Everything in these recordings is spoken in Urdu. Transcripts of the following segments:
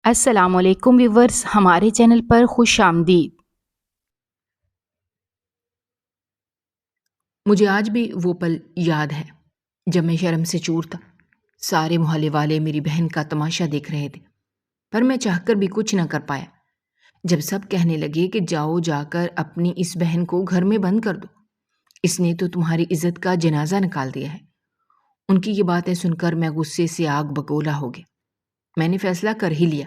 السلام علیکم ویورز، ہمارے چینل پر خوش آمدید۔ مجھے آج بھی وہ پل یاد ہے جب میں شرم سے چور تھا۔ سارے محلے والے میری بہن کا تماشا دیکھ رہے تھے، پر میں چاہ کر بھی کچھ نہ کر پایا۔ جب سب کہنے لگے کہ جاؤ جا کر اپنی اس بہن کو گھر میں بند کر دو، اس نے تو تمہاری عزت کا جنازہ نکال دیا ہے، ان کی یہ باتیں سن کر میں غصے سے آگ بگولا ہو گیا۔ میں نے فیصلہ کر ہی لیا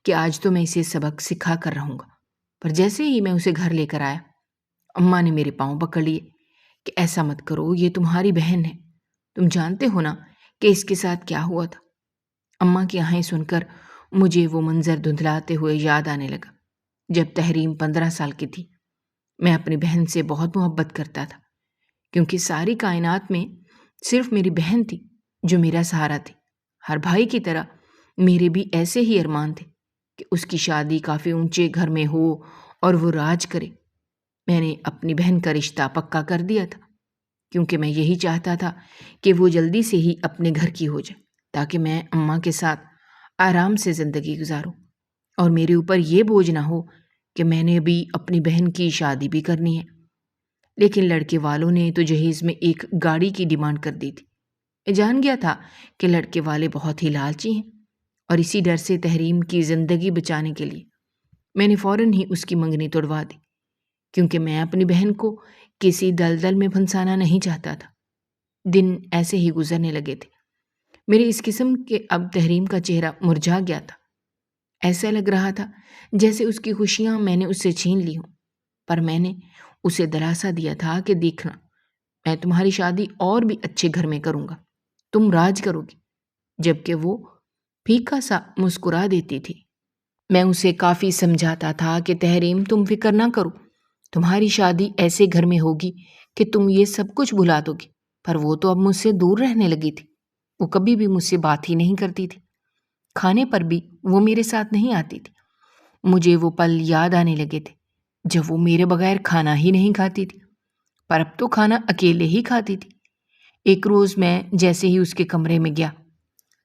کہ آج تو میں اسے سبق سکھا کر رہوں گا، پر جیسے ہی میں اسے گھر لے کر آیا، اماں نے میرے پاؤں پکڑ لیے کہ ایسا مت کرو، یہ تمہاری بہن ہے، تم جانتے ہو نا کہ اس کے ساتھ کیا ہوا تھا۔ اماں کی آہیں سن کر مجھے وہ منظر دھندلاتے ہوئے یاد آنے لگا جب تحریم 15 سال کی تھی۔ میں اپنی بہن سے بہت محبت کرتا تھا، کیونکہ ساری کائنات میں صرف میری بہن تھی جو میرا سہارا تھی۔ ہر بھائی کی طرح میرے بھی ایسے ہی ارمان تھے کہ اس کی شادی کافی اونچے گھر میں ہو اور وہ راج کرے۔ میں نے اپنی بہن کا رشتہ پکا کر دیا تھا، کیونکہ میں یہی چاہتا تھا کہ وہ جلدی سے ہی اپنے گھر کی ہو جائے، تاکہ میں اماں کے ساتھ آرام سے زندگی گزاروں اور میرے اوپر یہ بوجھ نہ ہو کہ میں نے ابھی اپنی بہن کی شادی بھی کرنی ہے۔ لیکن لڑکے والوں نے تو جہیز میں ایک گاڑی کی ڈیمانڈ کر دی تھی۔ میں جان گیا تھا کہ لڑکے والے بہت ہی لالچی ہیں، اور اسی ڈر سے تحریم کی زندگی بچانے کے لیے میں نے فوراً ہی اس کی منگنی توڑوا دی، کیونکہ میں اپنی بہن کو کسی دلدل میں پھنسانا نہیں چاہتا تھا۔ دن ایسے ہی گزرنے لگے تھے۔ میرے اس قسم کے اب تحریم کا چہرہ مرجھا گیا تھا۔ ایسا لگ رہا تھا جیسے اس کی خوشیاں میں نے اس سے چھین لی ہوں، پر میں نے اسے دلاسا دیا تھا کہ دیکھنا، میں تمہاری شادی اور بھی اچھے گھر میں کروں گا، تم راج کرو گی۔ جبکہ وہ پھیکا سا مسکرا دیتی تھی۔ میں اسے کافی سمجھاتا تھا کہ تحریم تم فکر نہ کرو، تمہاری شادی ایسے گھر میں ہوگی کہ تم یہ سب کچھ بھلا دو گی۔ پر وہ تو اب مجھ سے دور رہنے لگی تھی، وہ کبھی بھی مجھ سے بات ہی نہیں کرتی تھی، کھانے پر بھی وہ میرے ساتھ نہیں آتی تھی۔ مجھے وہ پل یاد آنے لگے تھے جب وہ میرے بغیر کھانا ہی نہیں کھاتی تھی، پر اب تو کھانا اکیلے ہی کھاتی تھی۔ ایک روز میں جیسے ہی اس کے کمرے میں گیا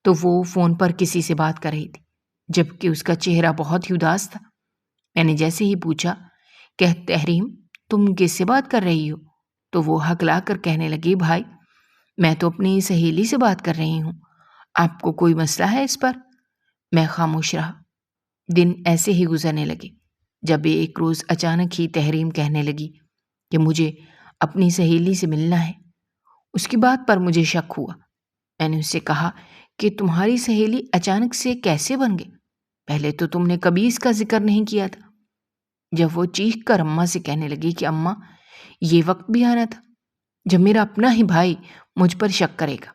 تو وہ فون پر کسی سے بات کر رہی تھی، جبکہ اس کا چہرہ بہت ہی اداس تھا۔ میں نے جیسے ہی پوچھا کہ تحریم تم کس سے بات کر رہی ہو، تو وہ ہکلا کر کہنے لگی، بھائی میں تو اپنی سہیلی سے بات کر رہی ہوں، آپ کو کوئی مسئلہ ہے اس پر؟ میں خاموش رہا۔ دن ایسے ہی گزرنے لگے جب ایک روز اچانک ہی تحریم کہنے لگی کہ مجھے اپنی سہیلی سے ملنا ہے۔ اس کی بات پر مجھے شک ہوا۔ میں نے اس سے کہا کہ تمہاری سہیلی اچانک سے کیسے بن گئی؟ پہلے تو تم نے کبھی اس کا ذکر نہیں کیا تھا۔ جب وہ چیخ کر اماں سے کہنے لگی کہ اماں یہ وقت بھی آنا تھا جب میرا اپنا ہی بھائی مجھ پر شک کرے گا۔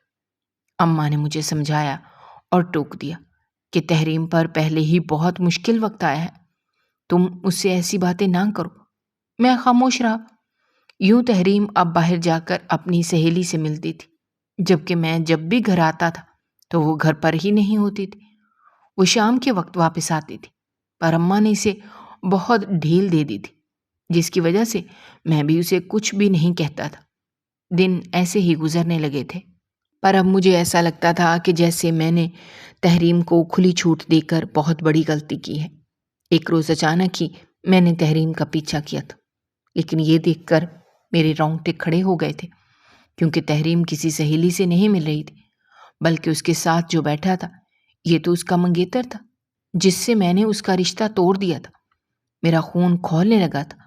اماں نے مجھے سمجھایا اور ٹوک دیا کہ تحریم پر پہلے ہی بہت مشکل وقت آیا ہے، تم اس سے ایسی باتیں نہ کرو۔ میں خاموش رہا۔ یوں تحریم اب باہر جا کر اپنی سہیلی سے ملتی تھی، جبکہ میں جب بھی گھر آتا تھا تو وہ گھر پر ہی نہیں ہوتی تھی۔ وہ شام کے وقت واپس آتی تھی، پر اماں نے اسے بہت ڈھیل دے دی تھی، جس کی وجہ سے میں بھی اسے کچھ بھی نہیں کہتا تھا۔ دن ایسے ہی گزرنے لگے تھے، پر اب مجھے ایسا لگتا تھا کہ جیسے میں نے تحریم کو کھلی چھوٹ دے کر بہت بڑی غلطی کی ہے۔ ایک روز اچانک ہی میں نے تحریم کا پیچھا کیا تھا، لیکن یہ دیکھ کر میرے رونگٹے کھڑے ہو گئے تھے، کیونکہ تحریم کسی سہیلی سے نہیں مل رہی تھی، بلکہ اس کے ساتھ جو بیٹھا تھا یہ تو اس کا منگیتر تھا، جس سے میں نے اس کا رشتہ توڑ دیا تھا۔ میرا خون کھولنے لگا تھا۔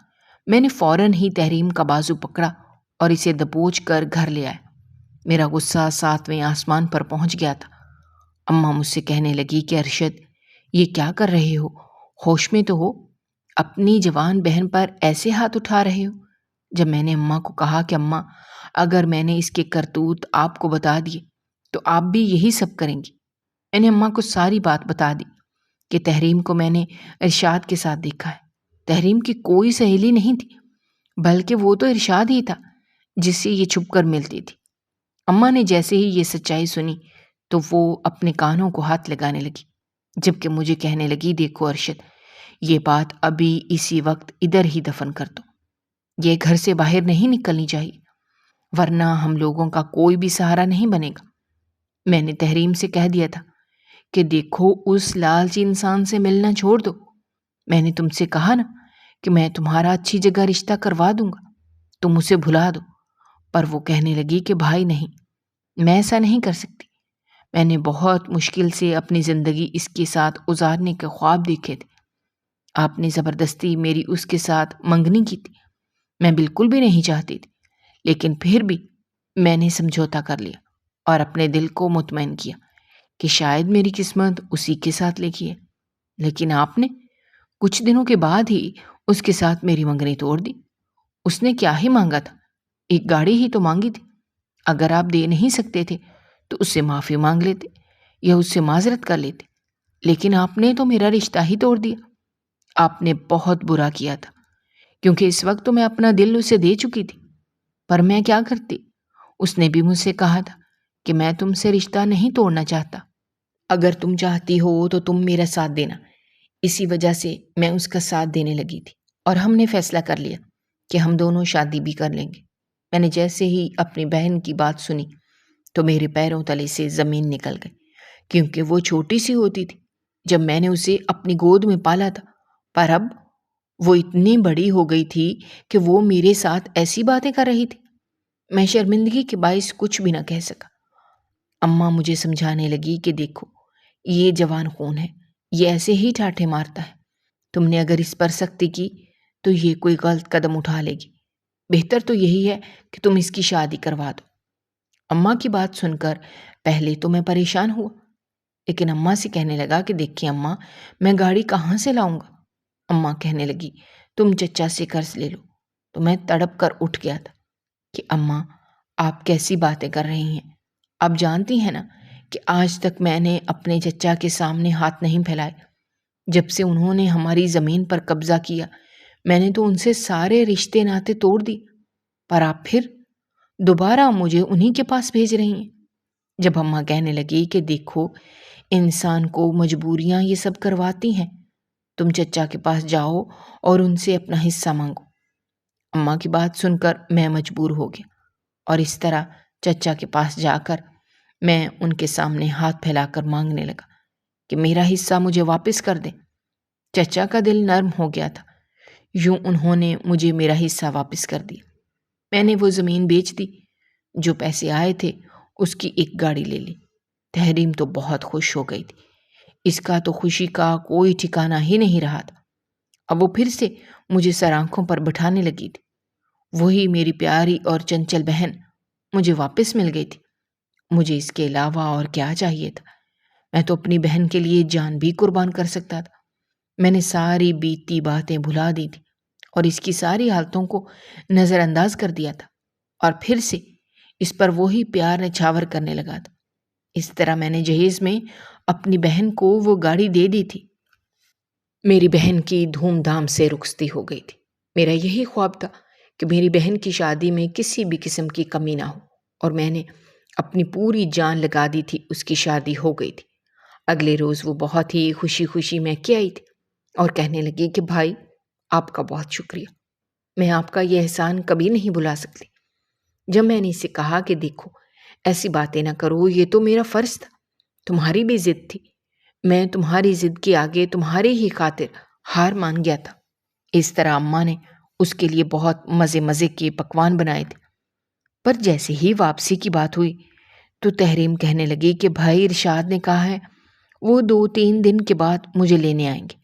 میں نے فوراً ہی تحریم کا بازو پکڑا اور اسے دبوچ کر گھر لے آیا۔ میرا غصہ 7ویں آسمان پر پہنچ گیا تھا۔ اماں مجھ سے کہنے لگی کہ ارشد یہ کیا کر رہے ہو، ہوش میں تو ہو، اپنی جوان بہن پر ایسے ہاتھ اٹھا رہے ہو۔ جب میں نے اماں کو کہا کہ اماں اگر میں نے اس کے کرتوت آپ کو بتا دیے تو آپ بھی یہی سب کریں گی، میں نے اماں کو ساری بات بتا دی کہ تحریم کو میں نے ارشاد کے ساتھ دیکھا ہے۔ تحریم کی کوئی سہیلی نہیں تھی، بلکہ وہ تو ارشاد ہی تھا جس سے یہ چھپ کر ملتی تھی۔ اماں نے جیسے ہی یہ سچائی سنی تو وہ اپنے کانوں کو ہاتھ لگانے لگی، جبکہ مجھے کہنے لگی، دیکھو ارشد یہ بات ابھی اسی وقت ادھر ہی دفن کر دو، یہ گھر سے باہر نہیں نکلنی چاہیے، ورنہ ہم لوگوں کا کوئی بھی سہارا نہیں بنے گا۔ میں نے تحریم سے کہہ دیا تھا کہ دیکھو اس لالچی انسان سے ملنا چھوڑ دو، میں نے تم سے کہا نا کہ میں تمہارا اچھی جگہ رشتہ کروا دوں گا، تم اسے بھلا دو۔ پر وہ کہنے لگی کہ بھائی نہیں، میں ایسا نہیں کر سکتی، میں نے بہت مشکل سے اپنی زندگی اس کے ساتھ گزارنے کے خواب دیکھے تھے، آپ نے زبردستی میری اس کے ساتھ منگنی کی تھی، میں بالکل بھی نہیں چاہتی تھی، لیکن پھر بھی میں نے سمجھوتا کر لیا اور اپنے دل کو مطمئن کیا کہ شاید میری قسمت اسی کے ساتھ لکھی ہے۔ لیکن آپ نے کچھ دنوں کے بعد ہی اس کے ساتھ میری منگنی توڑ دی۔ اس نے کیا ہی مانگا تھا، ایک گاڑی ہی تو مانگی تھی، اگر آپ دے نہیں سکتے تھے تو اس سے معافی مانگ لیتے یا اس سے معذرت کر لیتے، لیکن آپ نے تو میرا رشتہ ہی توڑ دیا۔ آپ نے بہت برا کیا تھا، کیونکہ اس وقت تو میں اپنا دل اسے دے چکی تھی، پر میں کیا کرتی، اس نے بھی مجھ سے کہا تھا کہ میں تم سے رشتہ نہیں توڑنا چاہتا، اگر تم چاہتی ہو تو تم میرا ساتھ دینا۔ اسی وجہ سے میں اس کا ساتھ دینے لگی تھی اور ہم نے فیصلہ کر لیا کہ ہم دونوں شادی بھی کر لیں گے۔ میں نے جیسے ہی اپنی بہن کی بات سنی تو میرے پیروں تلے سے زمین نکل گئی، کیونکہ وہ چھوٹی سی ہوتی تھی جب میں نے اسے اپنی گود میں پالا تھا، پر اب وہ اتنی بڑی ہو گئی تھی کہ وہ میرے ساتھ ایسی باتیں کر رہی تھی۔ میں شرمندگی کے باعث کچھ بھی نہ کہہ سکا۔ اماں مجھے سمجھانے لگی کہ دیکھو، یہ جوان خون ہے، یہ ایسے ہی ٹھاٹھے مارتا ہے، تم نے اگر اس پر سختی کی تو یہ کوئی غلط قدم اٹھا لے گی، بہتر تو یہی ہے کہ تم اس کی شادی کروا دو۔ اماں کی بات سن کر پہلے تو میں پریشان ہوا، لیکن اماں سے کہنے لگا کہ دیکھیے اماں، میں گاڑی کہاں سے لاؤں گا؟ اماں کہنے لگی تم چچا سے قرض لے لو۔ تو میں تڑپ کر اٹھ گیا تھا کہ اماں آپ کیسی باتیں کر رہی ہیں؟ آپ جانتی ہیں نا کہ آج تک میں نے اپنے چچا کے سامنے ہاتھ نہیں پھیلائے۔ جب سے انہوں نے ہماری زمین پر قبضہ کیا میں نے تو ان سے سارے رشتے ناتے توڑ دی، پر آپ پھر دوبارہ مجھے انہی کے پاس بھیج رہی ہیں۔ جب اماں کہنے لگی کہ دیکھو، انسان کو مجبوریاں یہ سب کرواتی ہیں، تم چچا کے پاس جاؤ اور ان سے اپنا حصہ مانگو۔ اماں کی بات سن کر میں مجبور ہو گیا اور اس طرح چچا کے پاس جا کر میں ان کے سامنے ہاتھ پھیلا کر مانگنے لگا کہ میرا حصہ مجھے واپس کر دیں۔ چچا کا دل نرم ہو گیا تھا، یوں انہوں نے مجھے میرا حصہ واپس کر دیا۔ میں نے وہ زمین بیچ دی، جو پیسے آئے تھے اس کی ایک گاڑی لے لی۔ تحریم تو بہت خوش ہو گئی تھی، اس کا تو خوشی کا کوئی ٹھکانہ ہی نہیں رہا تھا۔ اب وہ پھر سے مجھے سر آنکھوں پر بٹھانے لگی تھی۔ وہی میری پیاری اور چنچل بہن مجھے واپس مل گئی تھی۔ مجھے اس کے علاوہ اور کیا چاہیے تھا؟ میں تو اپنی بہن کے لیے جان بھی قربان کر سکتا تھا۔ میں نے ساری بیتی باتیں بھلا دی تھی اور اس کی ساری حالتوں کو نظر انداز کر دیا تھا، اور پھر سے اس پر وہی پیار نچھاور کرنے لگا تھا۔ اس طرح میں نے جہیز میں اپنی بہن کو وہ گاڑی دے دی تھی۔ میری بہن کی دھوم دھام سے رخصتی ہو گئی تھی۔ میرا یہی خواب تھا کہ میری بہن کی شادی میں کسی بھی قسم کی کمی نہ ہو، اور میں نے اپنی پوری جان لگا دی تھی۔ اس کی شادی ہو گئی تھی۔ اگلے روز وہ بہت ہی خوشی خوشی میکے آئی تھی اور کہنے لگی کہ بھائی، آپ کا بہت شکریہ، میں آپ کا یہ احسان کبھی نہیں بھلا سکتی۔ جب میں نے اسے کہا کہ دیکھو، ایسی باتیں نہ کرو، یہ تو میرا فرض تھا، تمہاری بھی ضد تھی، میں تمہاری ضد کے آگے تمہارے ہی خاطر ہار مان گیا تھا۔ اس طرح اماں نے اس کے لیے بہت مزے مزے کے پکوان بنائے تھے۔ پر جیسے ہی واپسی کی بات ہوئی تو تحریم کہنے لگی کہ بھائی ارشاد نے کہا ہے وہ 2-3 دن کے بعد مجھے لینے آئیں گے،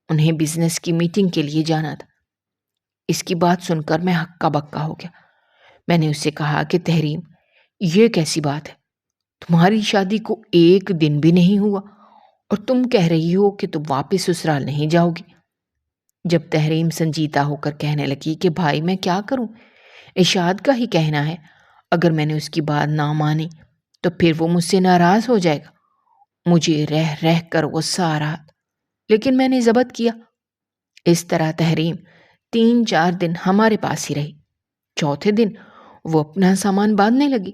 انہیں بزنس کی میٹنگ کے لیے جانا تھا۔ اس کی بات سن کر میں ہکا بکا ہو گیا۔ میں نے اس سے کہا کہ تحریم، یہ کیسی بات ہے؟ تمہاری شادی کو 1 دن بھی نہیں ہوا اور تم کہہ رہی ہو کہ تم واپس سسرال نہیں جاؤ گی۔ جب تحریم سنجیدہ ہو کر کہنے لگی کہ بھائی میں کیا کروں، ارشاد کا ہی کہنا ہے، اگر میں نے اس کی بات نہ مانی تو پھر وہ مجھ سے ناراض ہو جائے گا۔ مجھے رہ رہ کر غصہ آ رہا تھا، لیکن میں نے ضبط کیا۔ اس طرح تحریم 3-4 دن ہمارے پاس ہی رہی۔ چوتھے دن وہ اپنا سامان باندھنے لگی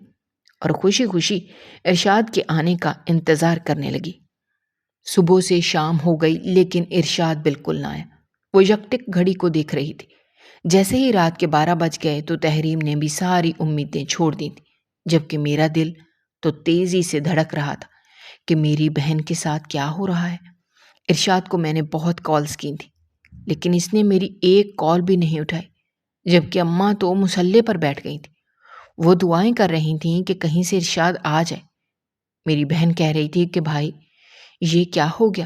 اور خوشی خوشی ارشاد کے آنے کا انتظار کرنے لگی۔ صبح سے شام ہو گئی لیکن ارشاد بالکل نہ آیا۔ وہ یکٹک گھڑی کو دیکھ رہی تھی۔ جیسے ہی رات کے 12 بج گئے تو تحریم نے بھی ساری امیدیں چھوڑ دی تھیں، جبکہ میرا دل تو تیزی سے دھڑک رہا تھا کہ میری بہن کے ساتھ کیا ہو رہا ہے۔ ارشاد کو میں نے بہت کالز کی تھی، لیکن اس نے میری ایک کال بھی نہیں اٹھائی، جبکہ اماں تو مصلے پر بیٹھ گئی تھی۔ وہ دعائیں کر رہی تھیں کہ کہیں سے ارشاد آ جائے۔ میری بہن کہہ رہی تھی کہ بھائی یہ کیا ہو گیا،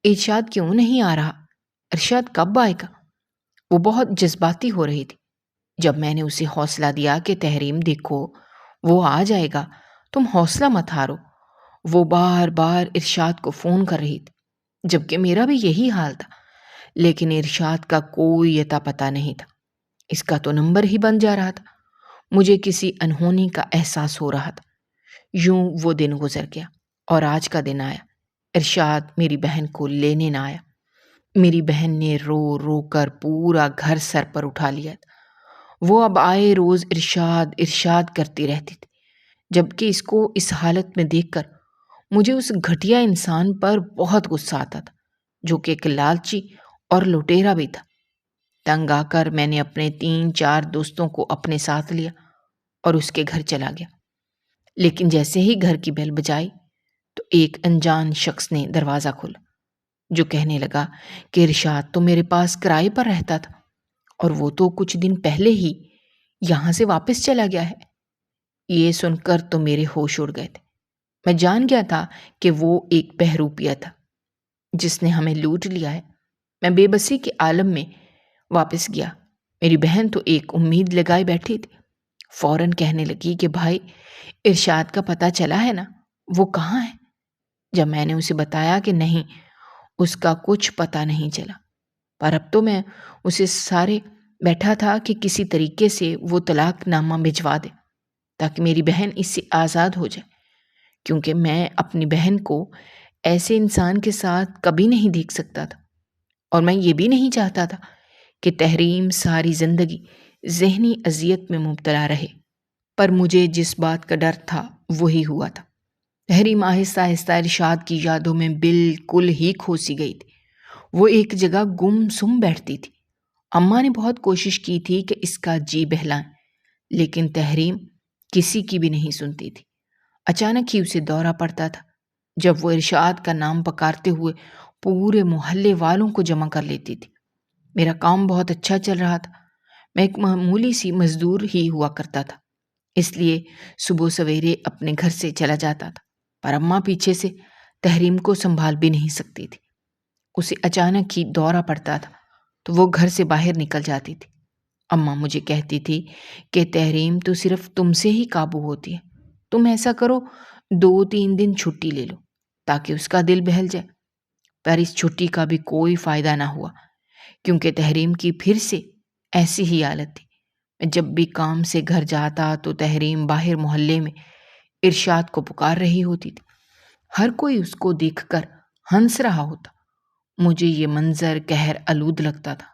ارشاد کیوں نہیں آ رہا، ارشاد کب آئے گا؟ وہ بہت جذباتی ہو رہی تھی۔ جب میں نے اسے حوصلہ دیا کہ تحریم دیکھو وہ آ جائے گا، تم حوصلہ مت ہارو، وہ بار بار ارشاد کو فون کر رہی تھی، جبکہ میرا بھی یہی حال تھا، لیکن ارشاد کا کوئی اتا پتہ نہیں تھا۔ اس کا تو نمبر ہی بن جا رہا تھا۔ مجھے کسی انہونی کا احساس ہو رہا تھا۔ یوں وہ دن گزر گیا اور آج کا دن آیا۔ ارشاد میری بہن کو لینے نہ آیا۔ میری بہن نے رو رو کر پورا گھر سر پر اٹھا لیا تھا۔ وہ اب آئے روز ارشاد ارشاد کرتی رہتی تھی، جبکہ اس کو اس حالت میں دیکھ کر مجھے اس گھٹیا انسان پر بہت غصہ آتا تھا، جو کہ ایک لالچی اور لٹیرا بھی تھا۔ تنگ آ کر میں نے اپنے 3-4 دوستوں کو اپنے ساتھ لیا اور اس کے گھر چلا گیا۔ لیکن جیسے ہی گھر کی بیل بجائی تو ایک انجان شخص نے دروازہ کھولا، جو کہنے لگا کہ ارشاد تو میرے پاس کرائے پر رہتا تھا اور وہ تو کچھ دن پہلے ہی یہاں سے واپس چلا گیا ہے۔ یہ سن کر تو میرے ہوش اڑ گئے تھے۔ میں جان گیا تھا کہ وہ ایک بہروپیہ تھا جس نے ہمیں لوٹ لیا ہے۔ میں بے بسی کے عالم میں واپس گیا۔ میری بہن تو ایک امید لگائے بیٹھی تھی، فوراً کہنے لگی کہ بھائی ارشاد کا پتہ چلا ہے نا، وہ کہاں ہے؟ جب میں نے اسے بتایا کہ نہیں، اس کا کچھ پتہ نہیں چلا، پر اب تو میں اسے سارے بیٹھا تھا کہ کسی طریقے سے وہ طلاق نامہ بھجوا دے تاکہ میری بہن اس سے آزاد ہو جائے، کیونکہ میں اپنی بہن کو ایسے انسان کے ساتھ کبھی نہیں دیکھ سکتا تھا، اور میں یہ بھی نہیں چاہتا تھا کہ تحریم ساری زندگی ذہنی اذیت میں مبتلا رہے۔ پر مجھے جس بات کا ڈر تھا وہی ہوا تھا۔ تحریم آہستہ آہستہ ارشاد کی یادوں میں بالکل ہی کھوسی گئی تھی۔ وہ ایک جگہ گم سم بیٹھتی تھی۔ اماں نے بہت کوشش کی تھی کہ اس کا جی بہلائیں، لیکن تحریم کسی کی بھی نہیں سنتی تھی۔ اچانک ہی اسے دورہ پڑتا تھا، جب وہ ارشاد کا نام پکارتے ہوئے پورے محلے والوں کو جمع کر لیتی تھی۔ میرا کام بہت اچھا چل رہا تھا۔ میں ایک معمولی سی مزدور ہی ہوا کرتا تھا، اس لیے صبح سویرے اپنے گھر سے چلا جاتا تھا، پر اماں پیچھے سے تحریم کو سنبھال بھی نہیں سکتی تھی۔ اسے اچانک ہی دورہ پڑتا تھا تو وہ گھر سے باہر نکل جاتی تھی۔ اماں مجھے کہتی تھی کہ تحریم تو صرف تم سے ہی قابو ہوتی ہے، تم ایسا کرو 2-3 دن چھٹی لے لو تاکہ اس کا دل بہل جائے۔ پر اس چھٹی کا بھی کوئی فائدہ نہ ہوا، کیونکہ تحریم کی پھر سے ایسی ہی حالت تھی۔ میں جب بھی کام سے گھر جاتا تو تحریم باہر محلے میں ارشاد کو پکار رہی ہوتی تھی۔ ہر کوئی اس کو دیکھ کر ہنس رہا ہوتا۔ مجھے یہ منظر قہر آلود لگتا تھا۔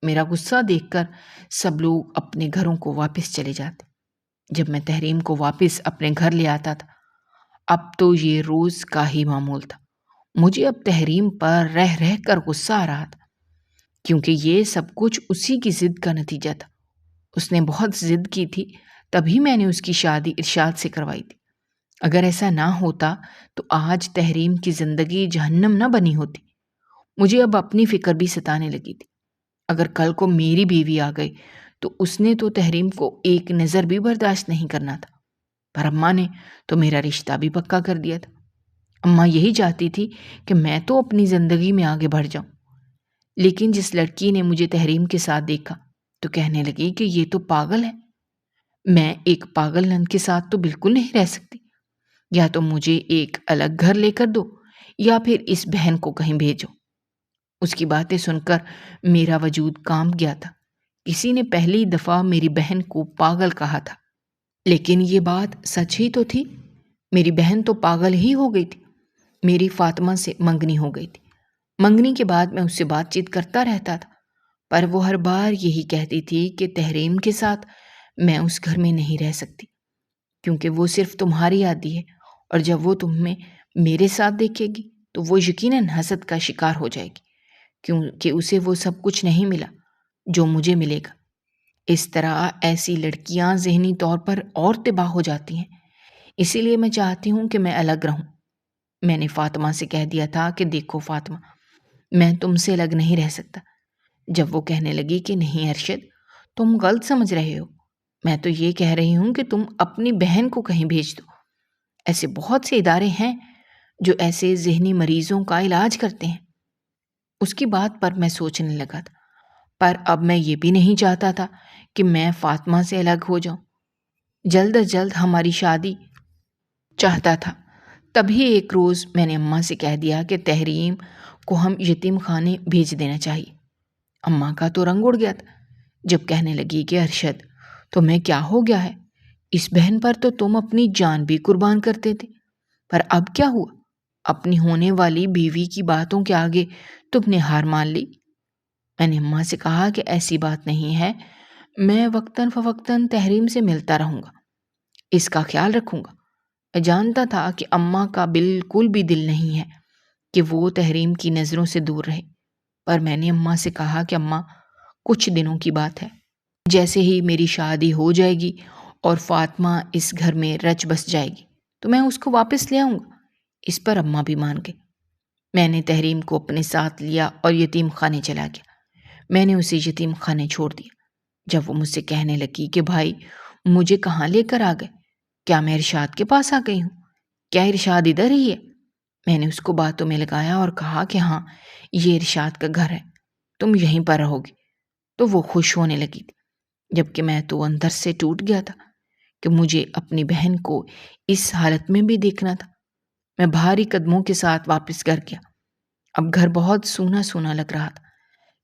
میرا غصہ دیکھ کر سب لوگ اپنے گھروں کو واپس چلے جاتے۔ جب میں تحریم کو واپس اپنے گھر لے آتا تھا، اب تو یہ روز کا ہی معمول تھا۔ مجھے اب تحریم پر رہ رہ کر غصہ آ رہا تھا، کیونکہ یہ سب کچھ اسی کی ضد کا نتیجہ تھا۔ اس نے بہت ضد کی تھی، تبھی میں نے اس کی شادی ارشاد سے کروائی تھی۔ اگر ایسا نہ ہوتا تو آج تحریم کی زندگی جہنم نہ بنی ہوتی۔ مجھے اب اپنی فکر بھی ستانے لگی تھی۔ اگر کل کو میری بیوی آ گئی تو اس نے تو تحریم کو ایک نظر بھی برداشت نہیں کرنا تھا، پر اماں نے تو میرا رشتہ بھی پکا کر دیا تھا۔ اماں یہی چاہتی تھی کہ میں تو اپنی زندگی میں آگے بڑھ جاؤں، لیکن جس لڑکی نے مجھے تحریم کے ساتھ دیکھا تو کہنے لگی کہ یہ تو پاگل ہے۔ میں ایک پاگل نند کے ساتھ تو بالکل نہیں رہ سکتی، یا تو مجھے ایک الگ گھر لے کر دو یا پھر اس بہن کو کہیں بھیجو۔ اس کی باتیں سن کر میرا وجود کانپ گیا تھا۔ کسی نے پہلی دفعہ میری بہن کو پاگل کہا تھا، لیکن یہ بات سچ ہی تو تھی۔ میری بہن تو پاگل ہی ہو گئی تھی۔ میری فاطمہ سے منگنی ہو گئی تھی۔ منگنی کے بعد میں اس سے بات چیت کرتا رہتا تھا، پر وہ ہر بار یہی کہتی تھی کہ تحریم کے ساتھ میں اس گھر میں نہیں رہ سکتی، کیونکہ وہ صرف تمہاری عادی ہے، اور جب وہ تمہیں میرے ساتھ دیکھے گی تو وہ یقیناً حسد کا شکار ہو جائے گی، کیونکہ اسے وہ سب کچھ نہیں ملا جو مجھے ملے گا۔ اس طرح ایسی لڑکیاں ذہنی طور پر اور تباہ ہو جاتی ہیں۔ اسی لیے میں چاہتی ہوں کہ میں الگ رہوں۔ میں نے فاطمہ سے کہہ دیا تھا کہ دیکھو فاطمہ، میں تم سے الگ نہیں رہ سکتا۔ جب وہ کہنے لگی کہ نہیں ارشد، تم غلط سمجھ رہے ہو، میں تو یہ کہہ رہی ہوں کہ تم اپنی بہن کو کہیں بھیج دو۔ ایسے بہت سے ادارے ہیں جو ایسے ذہنی مریضوں کا علاج کرتے ہیں۔ اس کی بات پر میں سوچنے لگا تھا، پر اب میں یہ بھی نہیں چاہتا تھا کہ میں فاطمہ سے الگ ہو جاؤں۔ جلد از جلد ہماری شادی چاہتا تھا۔ تبھی ایک روز میں نے اماں سے کہہ دیا کہ تحریم کو ہم یتیم خانے بھیج دینا چاہیے۔ اماں کا تو رنگ اڑ گیا تھا جب کہنے لگی کہ ارشد، تمہیں کیا ہو گیا ہے؟ اس بہن پر تو تم اپنی جان بھی قربان کرتے تھے، پر اب کیا ہوا؟ اپنی ہونے والی بیوی کی باتوں کے آگے تم نے ہار مان لی۔ میں نے اماں سے کہا کہ ایسی بات نہیں ہے، میں وقتاً فوقتاً تحریم سے ملتا رہوں گا، اس کا خیال رکھوں گا۔ میں جانتا تھا کہ اماں کا بالکل بھی دل نہیں ہے کہ وہ تحریم کی نظروں سے دور رہے، پر میں نے اماں سے کہا کہ اماں، کچھ دنوں کی بات ہے، جیسے ہی میری شادی ہو جائے گی اور فاطمہ اس گھر میں رچ بس جائے گی تو میں اس کو واپس لے آؤں گا۔ اس پر اماں بھی مان گئی۔ میں نے تحریم کو اپنے ساتھ لیا اور یتیم خانے چلا گیا۔ میں نے اسے یتیم خانے چھوڑ دیا۔ جب وہ مجھ سے کہنے لگی کہ بھائی مجھے کہاں لے کر آ گئے، کیا میں ارشاد کے پاس آ گئی ہوں؟ کیا ارشاد ادھر ہی ہے؟ میں نے اس کو باتوں میں لگایا اور کہا کہ ہاں، یہ ارشاد کا گھر ہے، تم یہیں پر رہو گی۔ تو وہ خوش ہونے لگی تھی، جبکہ میں تو اندر سے ٹوٹ گیا تھا کہ مجھے اپنی بہن کو اس حالت میں بھی دیکھنا تھا۔ میں بھاری قدموں کے ساتھ واپس گھر گیا۔ اب گھر بہت سونا سونا لگ رہا تھا،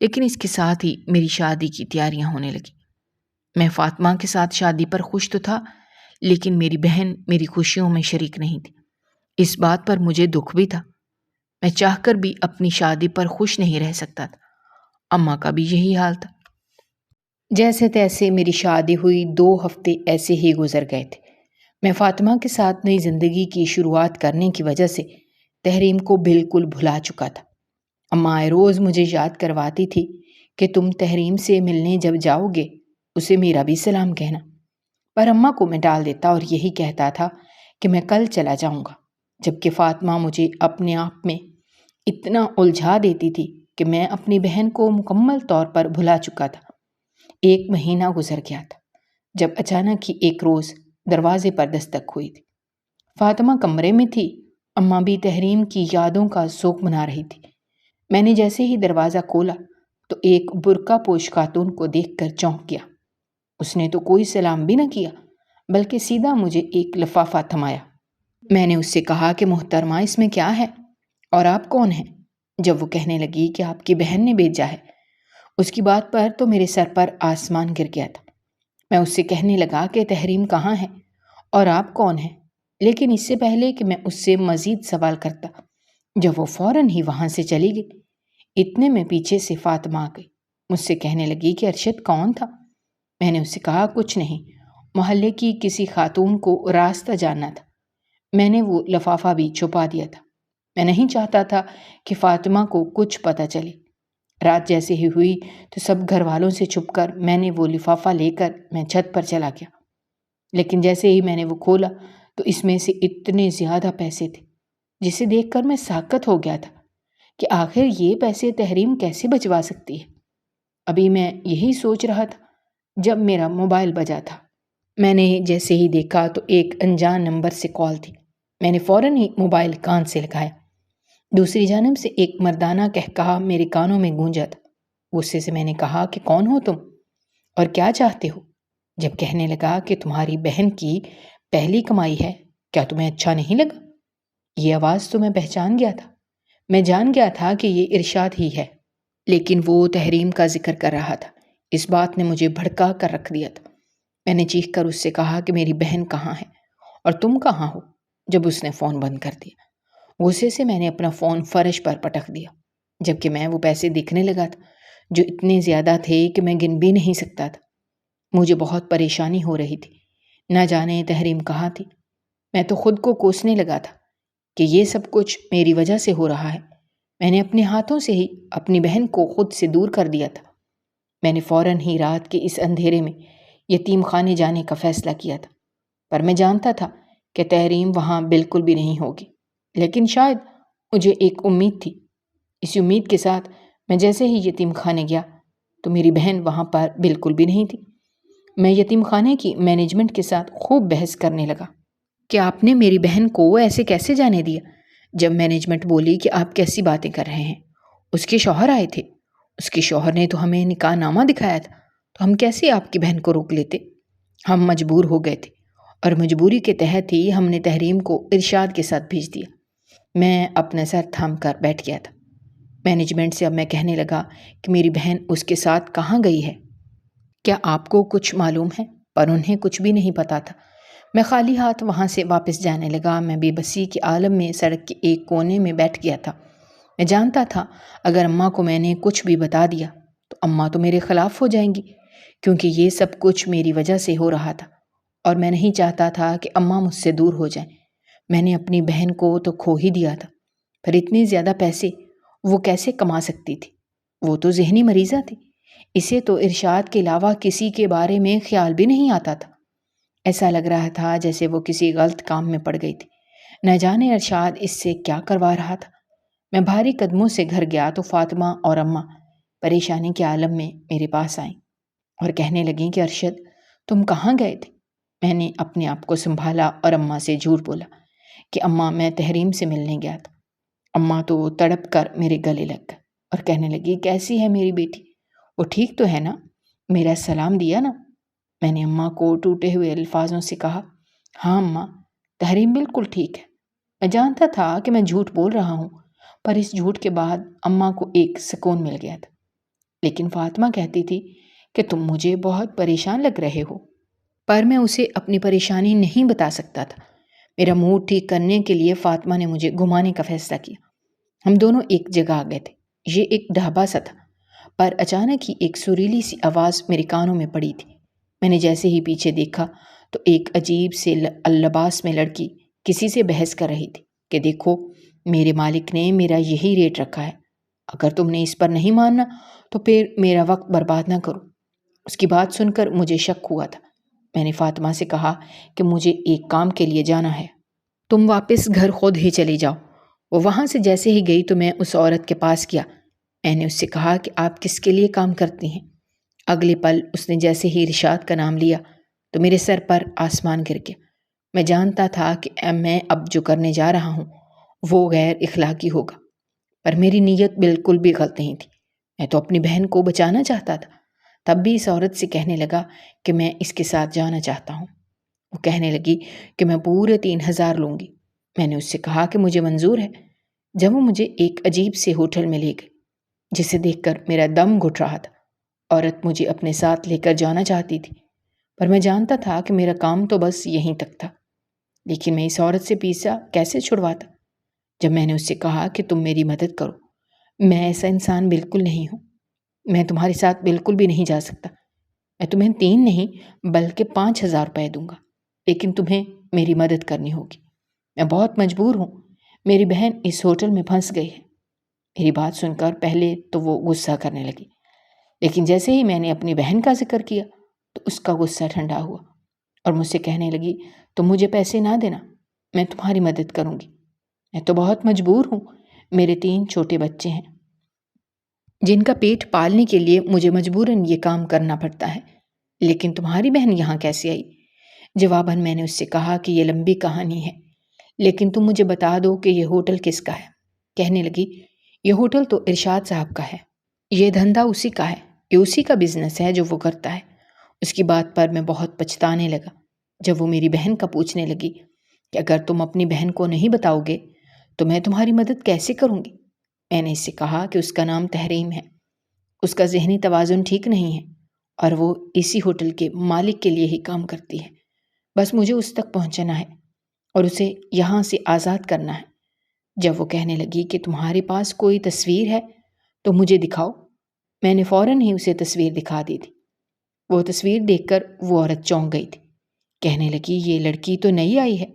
لیکن اس کے ساتھ ہی میری شادی کی تیاریاں ہونے لگی۔ میں فاطمہ کے ساتھ شادی پر خوش تو تھا، لیکن میری بہن میری خوشیوں میں شریک نہیں تھی۔ اس بات پر مجھے دکھ بھی تھا۔ میں چاہ کر بھی اپنی شادی پر خوش نہیں رہ سکتا تھا۔ اماں کا بھی یہی حال تھا۔ جیسے تیسے میری شادی ہوئی، 2 ہفتے ایسے ہی گزر گئے تھے۔ میں فاطمہ کے ساتھ نئی زندگی کی شروعات کرنے کی وجہ سے تحریم کو بالکل بھلا چکا تھا۔ اماں روز مجھے یاد کرواتی تھی کہ تم تحریم سے ملنے جب جاؤ گے اسے میرا بھی سلام کہنا، پر اماں کو میں ٹال دیتا اور یہی کہتا تھا کہ میں کل چلا جاؤں گا، جبکہ فاطمہ مجھے اپنے آپ میں اتنا الجھا دیتی تھی کہ میں اپنی بہن کو مکمل طور پر بھلا چکا تھا۔ 1 مہینہ گزر گیا تھا جب اچانک ہی ایک روز دروازے پر دستک ہوئی تھی۔ فاطمہ کمرے میں تھی، اماں بھی تحریم کی یادوں کا سوگ منا رہی تھی۔ میں نے جیسے ہی دروازہ کھولا تو ایک برقع پوش خاتون کو دیکھ کر چونک گیا۔ اس نے تو کوئی سلام بھی نہ کیا، بلکہ سیدھا مجھے ایک لفافہ تھمایا۔ میں نے اس سے کہا کہ محترمہ، اس میں کیا ہے اور آپ کون ہیں؟ جب وہ کہنے لگی کہ آپ کی بہن نے بھیجا ہے، اس کی بات پر تو میرے سر پر آسمان گر گیا تھا۔ میں اس سے کہنے لگا کہ تحریم کہاں ہے اور آپ کون ہیں، لیکن اس سے پہلے کہ میں اس سے مزید سوال کرتا، جب وہ فوراً ہی وہاں سے چلی گئی، اتنے میں پیچھے سے فاطمہ آ گئی۔ مجھ سے کہنے لگی کہ ارشد کون تھا؟ میں نے اس سے کہا کچھ نہیں، محلے کی کسی خاتون کو راستہ جاننا تھا۔ میں نے وہ لفافہ بھی چھپا دیا تھا۔ میں نہیں چاہتا تھا کہ فاطمہ کو کچھ پتہ چلے۔ رات جیسے ہی ہوئی تو سب گھر والوں سے چھپ کر میں نے وہ لفافہ لے کر میں چھت پر چلا گیا، لیکن جیسے ہی میں نے وہ کھولا تو اس میں سے اتنے زیادہ پیسے تھے جسے دیکھ کر میں ساکت ہو گیا تھا کہ آخر یہ پیسے تحریم کیسے بچوا سکتی ہے۔ ابھی میں یہی سوچ رہا تھا جب میرا موبائل بجا تھا۔ میں نے جیسے ہی دیکھا تو ایک انجان نمبر سے کال تھی۔ میں نے فوراً ہی موبائل کان سے لگایا۔ دوسری جانب سے ایک مردانہ کہکہا میرے کانوں میں گونجا تھا۔ غصے سے میں نے کہا کہ کون ہو تم اور کیا چاہتے ہو؟ جب کہنے لگا کہ تمہاری بہن کی پہلی کمائی ہے، کیا تمہیں اچھا نہیں لگا؟ یہ آواز تو میں پہچان گیا تھا۔ میں جان گیا تھا کہ یہ ارشاد ہی ہے، لیکن وہ تحریم کا ذکر کر رہا تھا۔ اس بات نے مجھے بھڑکا کر رکھ دیا تھا۔ میں نے چیخ کر اس سے کہا کہ میری بہن کہاں ہے اور تم کہاں ہو؟ جب اس نے فون بند کر دیا، غصے سے میں نے اپنا فون فرش پر پٹک دیا، جبکہ میں وہ پیسے دیکھنے لگا تھا جو اتنے زیادہ تھے کہ میں گن بھی نہیں سکتا تھا۔ مجھے بہت پریشانی ہو رہی تھی، نہ جانے تحریم کہاں تھی۔ میں تو خود کو کوسنے لگا تھا کہ یہ سب کچھ میری وجہ سے ہو رہا ہے۔ میں نے اپنے ہاتھوں سے ہی اپنی بہن کو خود سے دور کر دیا تھا۔ میں نے فوراً ہی رات کے اس اندھیرے میں یتیم خانے جانے کا فیصلہ کیا تھا، پر میں جانتا تھا کہ تحریم وہاں بالکل بھی نہیں ہوگی۔ لیکن شاید مجھے ایک امید تھی۔ اس امید کے ساتھ میں جیسے ہی یتیم خانے گیا تو میری بہن وہاں پر بالکل بھی نہیں تھی۔ میں یتیم خانے کی مینجمنٹ کے ساتھ خوب بحث کرنے لگا کہ آپ نے میری بہن کو ایسے کیسے جانے دیا۔ جب مینجمنٹ بولی کہ آپ کیسی باتیں کر رہے ہیں، اس کے شوہر آئے تھے، اس کے شوہر نے تو ہمیں نکاح نامہ دکھایا تھا، تو ہم کیسے آپ کی بہن کو روک لیتے؟ ہم مجبور ہو گئے تھے اور مجبوری کے تحت ہی ہم نے تحریم کو ارشاد کے ساتھ بھیج دیا۔ میں اپنا سر تھام کر بیٹھ گیا تھا۔ مینجمنٹ سے اب میں کہنے لگا کہ میری بہن اس کے ساتھ کہاں گئی ہے؟ کیا آپ کو کچھ معلوم ہے؟ پر انہیں کچھ بھی نہیں پتا تھا۔ میں خالی ہاتھ وہاں سے واپس جانے لگا۔ میں بے بسی کے عالم میں سڑک کے ایک کونے میں بیٹھ گیا تھا۔ میں جانتا تھا اگر اماں کو میں نے کچھ بھی بتا دیا تو اماں تو میرے خلاف ہو جائیں گی، کیونکہ یہ سب کچھ میری وجہ سے ہو رہا تھا اور میں نہیں چاہتا تھا کہ اماں مجھ سے دور ہو جائیں۔ میں نے اپنی بہن کو تو کھو ہی دیا تھا، پھر اتنے زیادہ پیسے وہ کیسے کما سکتی تھی؟ وہ تو ذہنی مریضہ تھی، اسے تو ارشاد کے علاوہ کسی کے بارے میں خیال بھی نہیں آتا تھا۔ ایسا لگ رہا تھا جیسے وہ کسی غلط کام میں پڑ گئی تھی، نہ جانے ارشاد اس سے کیا کروا رہا تھا۔ میں بھاری قدموں سے گھر گیا تو فاطمہ اور اماں پریشانی کے عالم میں میرے پاس آئیں اور کہنے لگیں کہ ارشد تم کہاں گئے تھے؟ میں نے اپنے آپ کو سنبھالا اور اماں سے جھوٹ بولا کہ اماں میں تحریم سے ملنے گیا تھا۔ اماں تو تڑپ کر میرے گلے لگ گئے اور کہنے لگی کیسی ہے میری بیٹی؟ وہ ٹھیک تو ہے نا؟ میرا سلام دیا نا؟ میں نے اماں کو ٹوٹے ہوئے الفاظوں سے کہا ہاں اماں، تحریم بالکل ٹھیک ہے۔ میں جانتا تھا کہ میں جھوٹ بول رہا ہوں، پر اس جھوٹ کے بعد اماں کو ایک سکون مل گیا تھا۔ لیکن فاطمہ کہتی تھی کہ تم مجھے بہت پریشان لگ رہے ہو، پر میں اسے اپنی پریشانی نہیں بتا سکتا تھا۔ میرا موڈ ٹھیک کرنے کے لیے فاطمہ نے مجھے گھمانے کا فیصلہ کیا۔ ہم دونوں ایک جگہ آ گئے تھے۔ یہ ایک ڈھابا سا تھا، پر اچانک ہی ایک سریلی سی آواز میرے کانوں میں پڑی تھی۔ میں نے جیسے ہی پیچھے دیکھا تو ایک عجیب سے اللباس میں لڑکی کسی سے بحث کر رہی تھی کہ دیکھو میرے مالک نے میرا یہی ریٹ رکھا ہے، اگر تم نے اس پر نہیں ماننا تو پھر میرا وقت برباد نہ کرو۔ اس کی بات سن کر مجھے شک ہوا تھا۔ میں نے فاطمہ سے کہا کہ مجھے ایک کام کے لیے جانا ہے، تم واپس گھر خود ہی چلی جاؤ۔ وہ وہاں سے جیسے ہی گئی تو میں اس عورت کے پاس گیا۔ میں نے اس سے کہا کہ آپ کس کے لیے کام کرتی ہیں؟ اگلے پل اس نے جیسے ہی ارشاد کا نام لیا تو میرے سر پر آسمان گر گیا۔ میں جانتا تھا کہ میں اب جو کرنے جا رہا ہوں وہ غیر اخلاقی ہوگا، پر میری نیت بالکل بھی غلط نہیں تھی۔ میں تو اپنی بہن کو بچانا چاہتا تھا۔ تب بھی اس عورت سے کہنے لگا کہ میں اس کے ساتھ جانا چاہتا ہوں۔ وہ کہنے لگی کہ میں پورے 3000 لوں گی۔ میں نے اس سے کہا کہ مجھے منظور ہے۔ جب وہ مجھے ایک عجیب سے ہوٹل میں لے گئی جسے دیکھ کر میرا دم گھٹ رہا تھا۔ عورت مجھے اپنے ساتھ لے کر جانا چاہتی تھی، پر میں جانتا تھا کہ میرا کام تو بس یہیں تک تھا۔ لیکن میں اس عورت سے پیسہ کیسے چھڑواتا؟ جب میں نے اس سے کہا کہ تم میری مدد کرو، میں ایسا انسان بالکل نہیں ہوں، میں تمہارے ساتھ بالکل بھی نہیں جا سکتا، میں تمہیں 3 نہیں بلکہ 5000 روپے دوں گا، لیکن تمہیں میری مدد کرنی ہوگی۔ میں بہت مجبور ہوں، میری بہن اس ہوٹل میں پھنس گئی ہے۔ میری بات سن کر پہلے تو وہ غصہ کرنے لگی، لیکن جیسے ہی میں نے اپنی بہن کا ذکر کیا تو اس کا غصہ ٹھنڈا ہوا اور مجھ سے کہنے لگی تم مجھے پیسے نہ دینا، میں تمہاری مدد کروں گی۔ میں تو بہت مجبور ہوں، میرے 3 چھوٹے بچے ہیں جن کا پیٹ پالنے کے لیے مجھے مجبوراً یہ کام کرنا پڑتا ہے، لیکن تمہاری بہن یہاں کیسے آئی؟ جواباً میں نے اس سے کہا کہ یہ لمبی کہانی ہے، لیکن تم مجھے بتا دو کہ یہ ہوٹل کس کا ہے۔ کہنے لگی یہ ہوٹل تو ارشاد صاحب کا ہے، یہ دھندا اسی کا ہے، یہ اسی کا بزنس ہے جو وہ کرتا ہے۔ اس کی بات پر میں بہت پچھتانے لگا جب وہ میری بہن کا پوچھنے لگی کہ اگر تم اپنی بہن کو نہیں بتاؤ گے تو میں تمہاری مدد کیسے کروں گی؟ میں نے اس سے کہا کہ اس کا نام تحریم ہے، اس کا ذہنی توازن ٹھیک نہیں ہے اور وہ اسی ہوٹل کے مالک کے لیے ہی کام کرتی ہے، بس مجھے اس تک پہنچنا ہے اور اسے یہاں سے آزاد کرنا ہے۔ جب وہ کہنے لگی کہ تمہارے پاس کوئی تصویر ہے تو مجھے دکھاؤ، میں نے فوراً ہی اسے تصویر دکھا دی تھی۔ وہ تصویر دیکھ کر وہ عورت چونک گئی تھی، کہنے لگی یہ لڑکی تو نئی آئی ہے،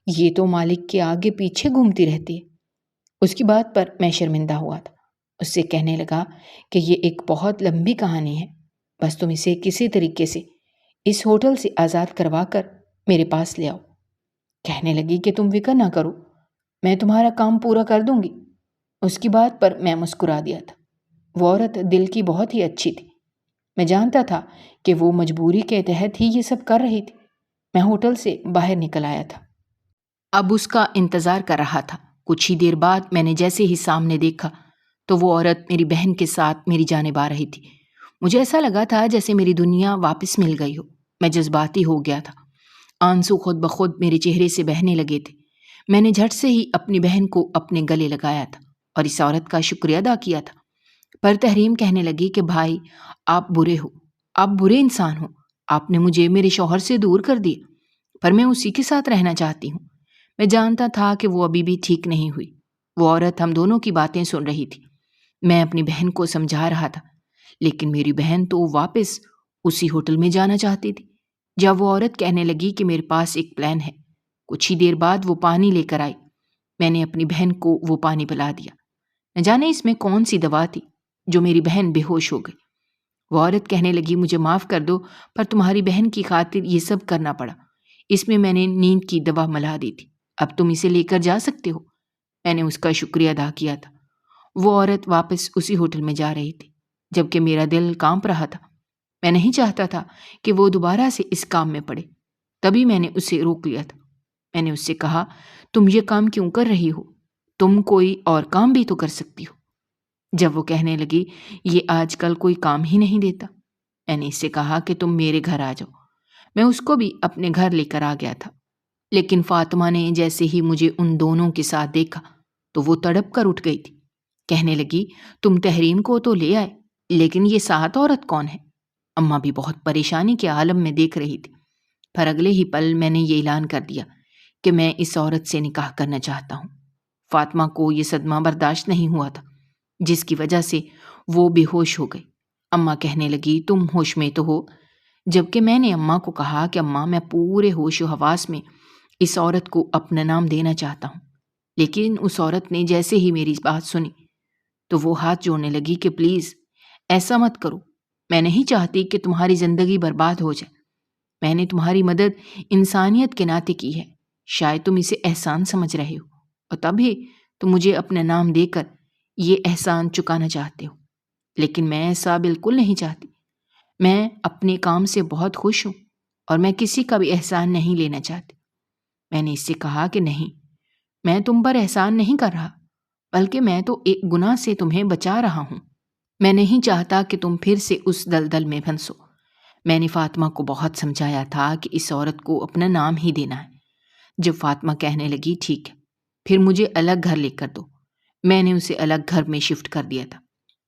یہ تو مالک کے آگے پیچھے گھومتی رہتی ہے۔ اس کی بات پر میں شرمندہ ہوا تھا، اس سے کہنے لگا کہ یہ ایک بہت لمبی کہانی ہے، بس تم اسے کسی طریقے سے اس ہوٹل سے آزاد کروا کر میرے پاس لے آؤ۔ کہنے لگی کہ تم فکر نہ کرو، میں تمہارا کام پورا کر دوں گی۔ اس کی بات پر میں مسکرا دیا تھا۔ وہ عورت دل کی بہت ہی اچھی تھی۔ میں جانتا تھا کہ وہ مجبوری کے تحت ہی یہ سب کر رہی تھی۔ میں ہوٹل سے باہر نکل آیا تھا، اب اس کا انتظار کر رہا تھا۔ کچھ ہی دیر بعد میں نے جیسے ہی سامنے دیکھا تو وہ عورت میری بہن کے ساتھ میری جانب آ رہی تھی۔ مجھے ایسا لگا تھا جیسے میری دنیا واپس مل گئی ہو۔ میں جذباتی ہو گیا تھا، آنسو خود بخود میرے چہرے سے بہنے لگے تھے۔ میں نے جھٹ سے ہی اپنی بہن کو اپنے گلے لگایا تھا اور اس عورت کا شکریہ ادا کیا تھا۔ پر تحریم کہنے لگی کہ بھائی آپ برے ہو، آپ برے انسان ہو، آپ نے مجھے میرے شوہر سے دور کر دیا، پر میں اسی کے ساتھ رہنا چاہتی ہوں۔ میں جانتا تھا کہ وہ ابھی بھی ٹھیک نہیں ہوئی۔ وہ عورت ہم دونوں کی باتیں سن رہی تھی۔ میں اپنی بہن کو سمجھا رہا تھا، لیکن میری بہن تو واپس اسی ہوٹل میں جانا چاہتی تھی۔ جب وہ عورت کہنے لگی کہ میرے پاس ایک پلان ہے۔ کچھ ہی دیر بعد وہ پانی لے کر آئی۔ میں نے اپنی بہن کو وہ پانی پلا دیا۔ نہ جانے اس میں کون سی دوا تھی جو میری بہن بے ہوش ہو گئی۔ وہ عورت کہنے لگی مجھے معاف کر دو، پر تمہاری بہن کی خاطر یہ سب کرنا پڑا۔ اس میں نے نیند کی دوا ملا دی تھی، اب تم اسے لے کر جا سکتے ہو۔ میں نے اس کا شکریہ ادا کیا تھا۔ وہ عورت واپس اسی ہوٹل میں جا رہی تھی، جبکہ میرا دل کانپ رہا تھا۔ میں نہیں چاہتا تھا کہ وہ دوبارہ سے اس کام میں پڑے۔ تبھی میں نے اسے روک لیا تھا۔ میں نے اس سے کہا تم یہ کام کیوں کر رہی ہو؟ تم کوئی اور کام بھی تو کر سکتی ہو۔ جب وہ کہنے لگی یہ آج کل کوئی کام ہی نہیں دیتا، میں نے اس سے کہا کہ تم میرے گھر آ جاؤ۔ میں اس کو بھی اپنے گھر لے کر آ گیا تھا، لیکن فاطمہ نے جیسے ہی مجھے ان دونوں کے ساتھ دیکھا تو وہ تڑپ کر اٹھ گئی تھی۔ کہنے لگی تم تحریم کو تو لے آئے، لیکن یہ ساتھ عورت کون ہے؟ اماں بھی بہت پریشانی کے عالم میں دیکھ رہی تھی۔ پر اگلے ہی پل میں نے یہ اعلان کر دیا کہ میں اس عورت سے نکاح کرنا چاہتا ہوں۔ فاطمہ کو یہ صدمہ برداشت نہیں ہوا تھا، جس کی وجہ سے وہ بے ہوش ہو گئی۔ اماں کہنے لگی تم ہوش میں تو ہو؟ جبکہ میں نے اماں کو کہا کہ اماں میں پورے ہوش و حواس میں اس عورت کو اپنا نام دینا چاہتا ہوں۔ لیکن اس عورت نے جیسے ہی میری بات سنی تو وہ ہاتھ جوڑنے لگی کہ پلیز ایسا مت کرو، میں نہیں چاہتی کہ تمہاری زندگی برباد ہو جائے۔ میں نے تمہاری مدد انسانیت کے ناطے کی ہے، شاید تم اسے احسان سمجھ رہے ہو، اور تبھی تم مجھے اپنا نام دے کر یہ احسان چکانا چاہتے ہو۔ لیکن میں ایسا بالکل نہیں چاہتی۔ میں اپنے کام سے بہت خوش ہوں اور میں کسی کا بھی احسان نہیں لینا چاہتی۔ میں نے اس سے کہا کہ نہیں، میں تم پر احسان نہیں کر رہا، بلکہ میں تو ایک گناہ سے تمہیں بچا رہا ہوں۔ میں نہیں چاہتا کہ تم پھر سے اس دلدل میں پھنسو۔ میں نے فاطمہ کو بہت سمجھایا تھا کہ اس عورت کو اپنا نام ہی دینا ہے۔ جب فاطمہ کہنے لگی ٹھیک ہے، پھر مجھے الگ گھر لے کر دو، میں نے اسے الگ گھر میں شفٹ کر دیا تھا،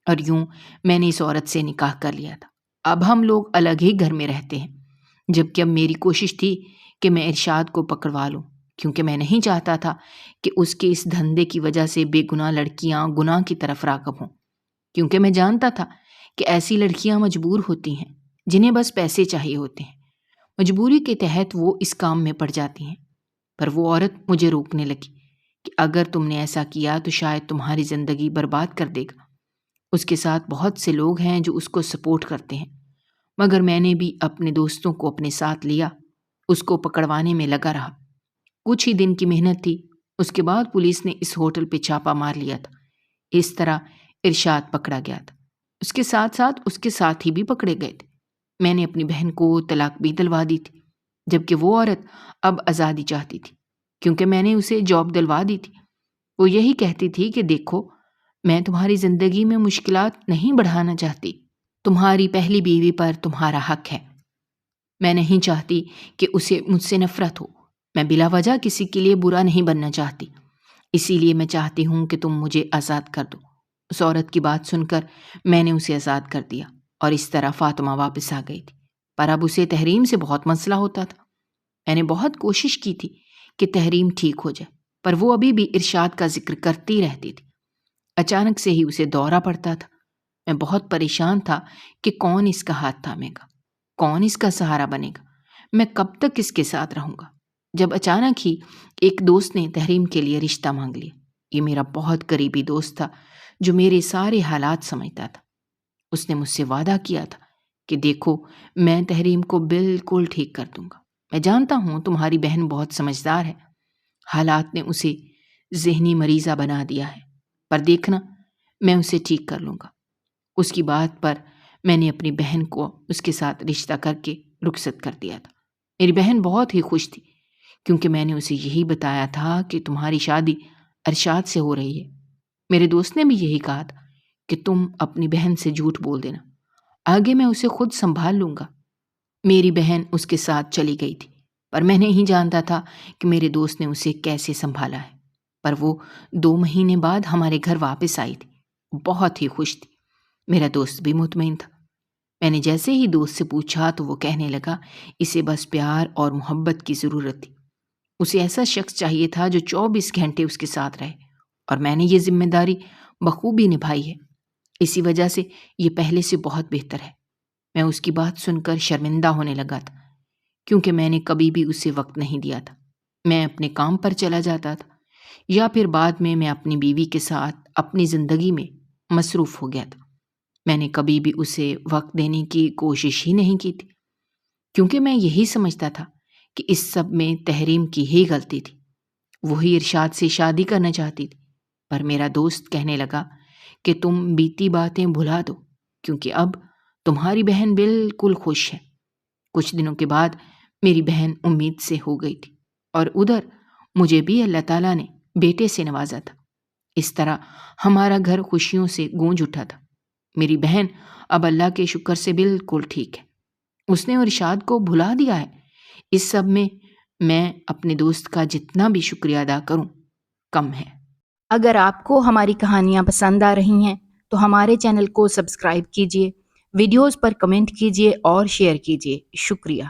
اور یوں میں نے اس عورت سے نکاح کر لیا تھا۔ اب ہم لوگ الگ ہی گھر میں رہتے ہیں، جبکہ اب میری کوشش تھی کہ میں ارشاد کو پکڑوا لوں، کیونکہ میں نہیں چاہتا تھا کہ اس کے اس دھندے کی وجہ سے بے گناہ لڑکیاں گناہ کی طرف راغب ہوں، کیونکہ میں جانتا تھا کہ ایسی لڑکیاں مجبور ہوتی ہیں جنہیں بس پیسے چاہیے ہوتے ہیں، مجبوری کے تحت وہ اس کام میں پڑ جاتی ہیں۔ پر وہ عورت مجھے روکنے لگی کہ اگر تم نے ایسا کیا تو شاید تمہاری زندگی برباد کر دے گا۔ اس کے ساتھ بہت سے لوگ ہیں جو اس کو سپورٹ کرتے ہیں، مگر میں نے بھی اپنے دوستوں کو اپنے ساتھ لیا، اس کو پکڑوانے میں لگا رہا۔ کچھ ہی دن کی محنت تھی، اس کے بعد پولیس نے اس ہوٹل پہ چھاپا مار لیا تھا۔ اس طرح ارشاد پکڑا گیا تھا، اس کے ساتھ ساتھ اس کے ساتھی بھی پکڑے گئے تھے۔ میں نے اپنی بہن کو طلاق بھی دلوا دی تھی، جبکہ وہ عورت اب آزادی چاہتی تھی، کیونکہ میں نے اسے جاب دلوا دی تھی۔ وہ یہی کہتی تھی کہ دیکھو، میں تمہاری زندگی میں مشکلات نہیں بڑھانا چاہتی، تمہاری پہلی بیوی پر تمہارا حق ہے۔ میں نہیں چاہتی کہ اسے مجھ سے نفرت ہو، میں بلا وجہ کسی کے لیے برا نہیں بننا چاہتی، اسی لیے میں چاہتی ہوں کہ تم مجھے آزاد کر دو۔ اس عورت کی بات سن کر میں نے اسے آزاد کر دیا، اور اس طرح فاطمہ واپس آ گئی تھی۔ پر اب اسے تحریم سے بہت مسئلہ ہوتا تھا۔ میں نے بہت کوشش کی تھی کہ تحریم ٹھیک ہو جائے، پر وہ ابھی بھی ارشاد کا ذکر کرتی رہتی تھی۔ اچانک سے ہی اسے دورہ پڑتا تھا۔ میں بہت پریشان تھا کہ کون اس کا ہاتھ تھامے گا، کون اس کا سہارا بنے گا، میں کب تک اس کے ساتھ رہوں گا۔ جب اچانک ہی ایک دوست نے تحریم کے لیے رشتہ مانگ لیا۔ یہ میرا بہت قریبی دوست تھا جو میرے سارے حالات سمجھتا تھا۔ اس نے مجھ سے وعدہ کیا تھا کہ دیکھو، میں تحریم کو بالکل ٹھیک کر دوں گا۔ میں جانتا ہوں تمہاری بہن بہت سمجھدار ہے۔ حالات نے اسے ذہنی مریضہ بنا دیا ہے، پر دیکھنا میں اسے ٹھیک کر لوں گا۔ اس کی بات پر میں نے اپنی بہن کو اس کے ساتھ رشتہ کر کے رخصت کر دیا تھا۔ میری بہن بہت ہی خوش تھی کیونکہ میں نے اسے یہی بتایا تھا کہ تمہاری شادی ارشاد سے ہو رہی ہے۔ میرے دوست نے بھی یہی کہا تھا کہ تم اپنی بہن سے جھوٹ بول دینا، آگے میں اسے خود سنبھال لوں گا۔ میری بہن اس کے ساتھ چلی گئی تھی، پر میں نہیں جانتا تھا کہ میرے دوست نے اسے کیسے سنبھالا ہے۔ پر وہ 2 مہینے بعد ہمارے گھر واپس آئی تھی، بہت ہی خوش تھی۔ میرا دوست بھی مطمئن تھا۔ میں نے جیسے ہی دوست سے پوچھا تو وہ کہنے لگا اسے بس پیار اور محبت کی ضرورت تھی، اسے ایسا شخص چاہیے تھا جو 24 گھنٹے اس کے ساتھ رہے، اور میں نے یہ ذمہ داری بخوبی نبھائی ہے۔ اسی وجہ سے یہ پہلے سے بہت بہتر ہے۔ میں اس کی بات سن کر شرمندہ ہونے لگا تھا کیونکہ میں نے کبھی بھی اسے وقت نہیں دیا تھا۔ میں اپنے کام پر چلا جاتا تھا یا پھر بعد میں اپنی بیوی کے ساتھ اپنی زندگی میں مصروف ہو گیا تھا۔ میں نے کبھی بھی اسے وقت دینے کی کوشش ہی نہیں کی تھی کیونکہ میں یہی سمجھتا تھا کہ اس سب میں تحریم کی ہی غلطی تھی۔ وہی ارشاد سے شادی کرنا چاہتی تھی، پر میرا دوست کہنے لگا کہ تم بیتی باتیں بھلا دو کیونکہ اب تمہاری بہن بالکل خوش ہے۔ کچھ دنوں کے بعد میری بہن امید سے ہو گئی تھی اور ادھر مجھے بھی اللہ تعالیٰ نے بیٹے سے نوازا تھا۔ اس طرح ہمارا گھر خوشیوں سے گونج اٹھا تھا۔ میری بہن اب اللہ کے شکر سے بالکل ٹھیک ہے، اس نے ارشاد کو بھلا دیا ہے۔ اس سب میں اپنے دوست کا جتنا بھی شکریہ ادا کروں کم ہے۔ اگر آپ کو ہماری کہانیاں پسند آ رہی ہیں تو ہمارے چینل کو سبسکرائب کیجیے، ویڈیوز پر کمنٹ کیجیے اور شیئر کیجیے۔ شکریہ۔